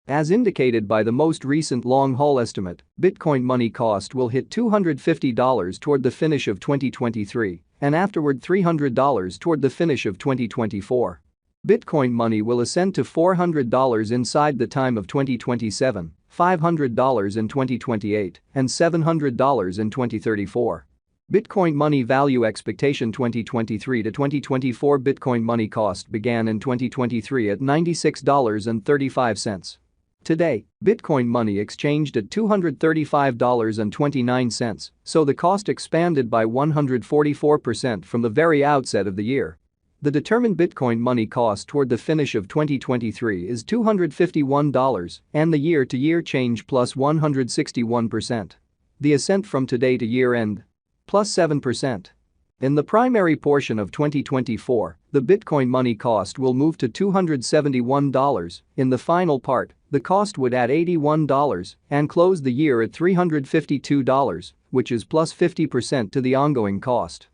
As indicated by the most recent long-haul estimate, Bitcoin money cost will hit $250 toward the finish of 2023 and afterward $300 toward the finish of 2024. Bitcoin money will ascend to $400 inside the time of 2027, $500 in 2028, and $700 in 2034. Bitcoin money value expectation 2023 to 2024 Bitcoin money cost began in 2023 at $96.35. Today, Bitcoin money exchanged at $235.29, so the cost expanded by 144% from the very outset of the year. The determined Bitcoin money cost toward the finish of 2023 is $251 and the year-to-year change plus 161%. The ascent from today to year-end? Plus 7%. In the primary portion of 2024, the Bitcoin money cost will move to $271. In the final part, the cost would add $81 and close the year at $352, which is plus 50% to the ongoing cost.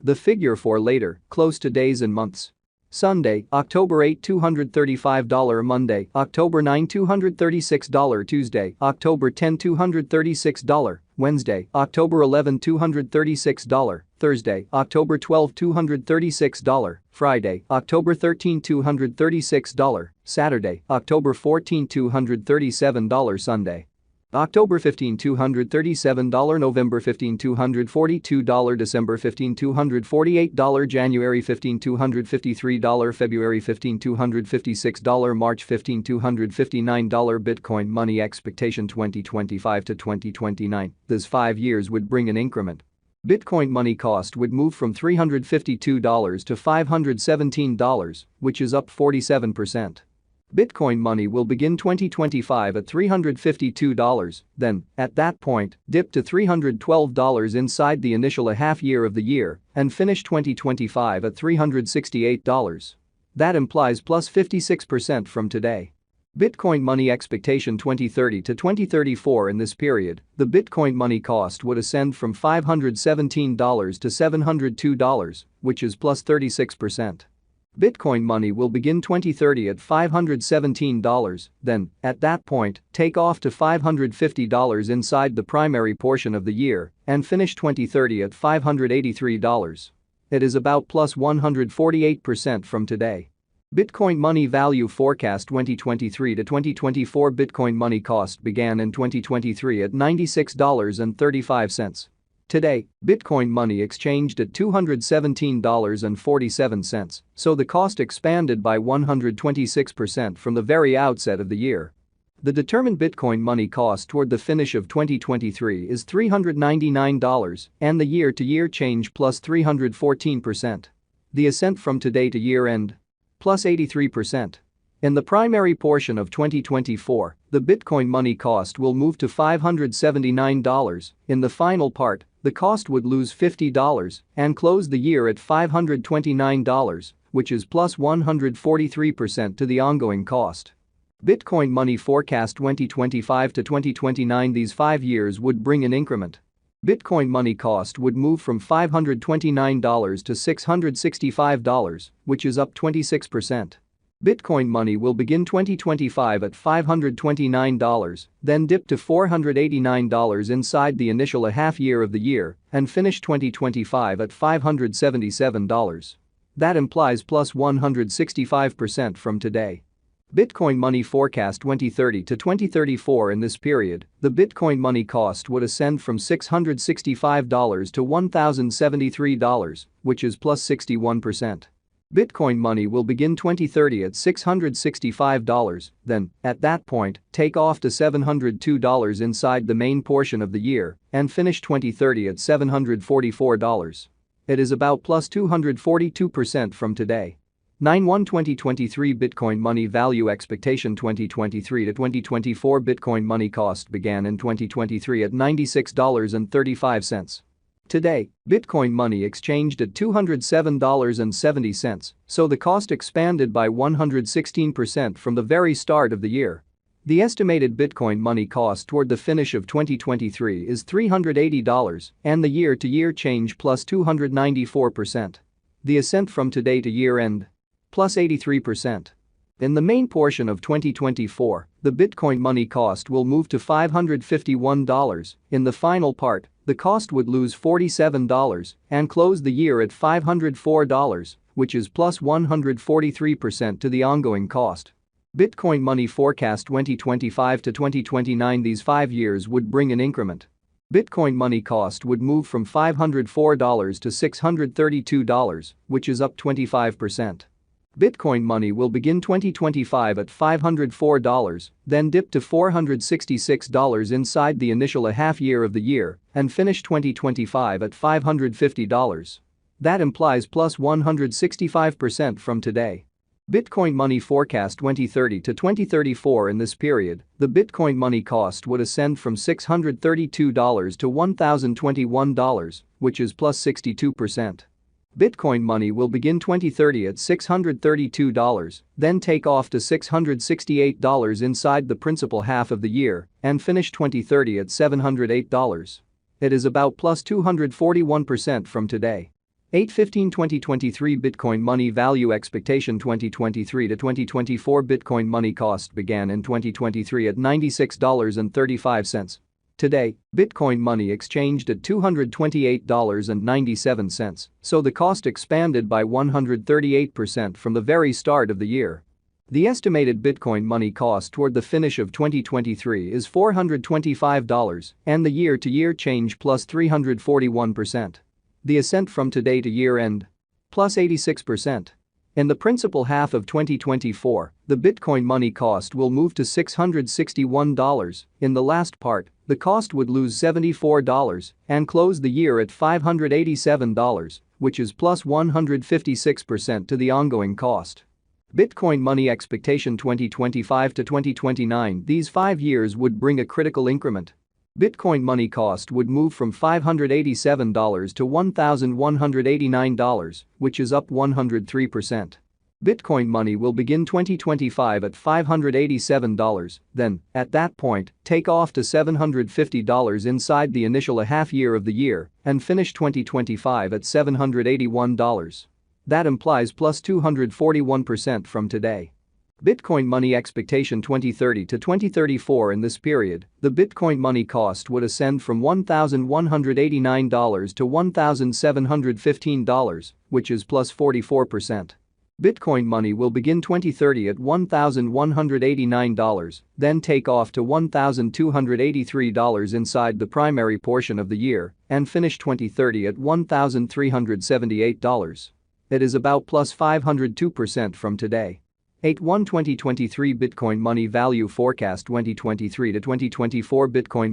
The figure for later, close to days and months. Sunday, October 8, $235 Monday, October 9, $236 Tuesday, October 10, $236 Wednesday, October 11, $236 Thursday, October 12, $236 Friday, October 13, $236 Saturday, October 14, $237 Sunday. October 15, $237 November 15, $242 December 15, $248 January 15, $253 February 15, $256 March 15, $259 Bitcoin money expectation 2025 to 2029. This 5 years would bring an increment. Bitcoin money cost would move from $352 to $517, which is up 47%. Bitcoin money will begin 2025 at $352, then, at that point, dip to $312 inside the initial half year of the year and finish 2025 at $368. That implies plus 56% from today. Bitcoin money expectation 2030 to 2034 in this period, the Bitcoin money cost would ascend from $517 to $702, which is plus 36%. Bitcoin money will begin 2030 at $517, then, at that point, take off to $550 inside the primary portion of the year and finish 2030 at $583. It is about plus 148% from today. Bitcoin money value forecast 2023 to 2024 Bitcoin money cost began in 2023 at $96.35. Today, Bitcoin money exchanged at $217.47, so the cost expanded by 126% from the very outset of the year. The determined Bitcoin money cost toward the finish of 2023 is $399 and the year-to-year change plus 314%. The ascent from today to year-end? Plus 83%. In the primary portion of 2024, the Bitcoin money cost will move to $579. In the final part, the cost would lose $50 and close the year at $529, which is plus 143% to the ongoing cost. Bitcoin money forecast 2025 to 2029 these 5 years would bring an increment. Bitcoin money cost would move from $529 to $665, which is up 26%. Bitcoin money will begin 2025 at $529, then dip to $489 inside the initial half year of the year and finish 2025 at $577. That implies plus 165% from today. Bitcoin money forecast 2030 to 2034 in this period, the Bitcoin money cost would ascend from $665 to $1,073, which is plus 61%. Bitcoin money will begin 2030 at $665, then, at that point, take off to $702 inside the main portion of the year and finish 2030 at $744. It is about plus 242% from today. 9/1/2023 Bitcoin money value expectation 2023 to 2024 Bitcoin money cost began in 2023 at $96.35. Today, Bitcoin money exchanged at $207.70, so the cost expanded by 116% from the very start of the year. The estimated Bitcoin money cost toward the finish of 2023 is $380 and the year-to-year change plus 294%. The ascent from today to year-end? Plus 83%. In the main portion of 2024, the Bitcoin money cost will move to $551. In the final part, the cost would lose $47 and close the year at $504, which is plus 143% to the ongoing cost. Bitcoin money forecast 2025 to 2029. These 5 years would bring an increment. Bitcoin money cost would move from $504 to $632, which is up 25%. Bitcoin money will begin 2025 at $504, then dip to $466 inside the initial half year of the year, and finish 2025 at $550. That implies plus 165% from today. Bitcoin money forecast 2030 to 2034. In this period, the Bitcoin money cost would ascend from $632 to $1,021, which is plus 62%. Bitcoin money will begin 2030 at $632, then take off to $668 inside the principal half of the year, and finish 2030 at $708. It is about plus 241% from today. 8/15/2023 Bitcoin money value expectation 2023 to 2024 Bitcoin money cost began in 2023 at $96.35. Today, Bitcoin money exchanged at $228.97, so the cost expanded by 138% from the very start of the year. The estimated Bitcoin money cost toward the finish of 2023 is $425, and the year-to-year change plus 341%. The ascent from today to year-end? Plus 86%. In the principal half of 2024, the Bitcoin money cost will move to $661. In the last part, the cost would lose $74 and close the year at $587, which is plus 156% to the ongoing cost. Bitcoin money expectation 2025 to 2029. These 5 years would bring a critical increment. Bitcoin money cost would move from $587 to $1,189, which is up 103%. Bitcoin money will begin 2025 at $587, then, at that point, take off to $750 inside the initial half year of the year, and finish 2025 at $781. That implies plus 241% from today. Bitcoin money expectation 2030 to 2034. In this period, the Bitcoin money cost would ascend from $1,189 to $1,715, which is plus 44%. Bitcoin money will begin 2030 at $1,189, then take off to $1,283 inside the primary portion of the year, and finish 2030 at $1,378. It is about plus 502% from today. 8/1/2023 Bitcoin money value forecast 2023 to 2024 Bitcoin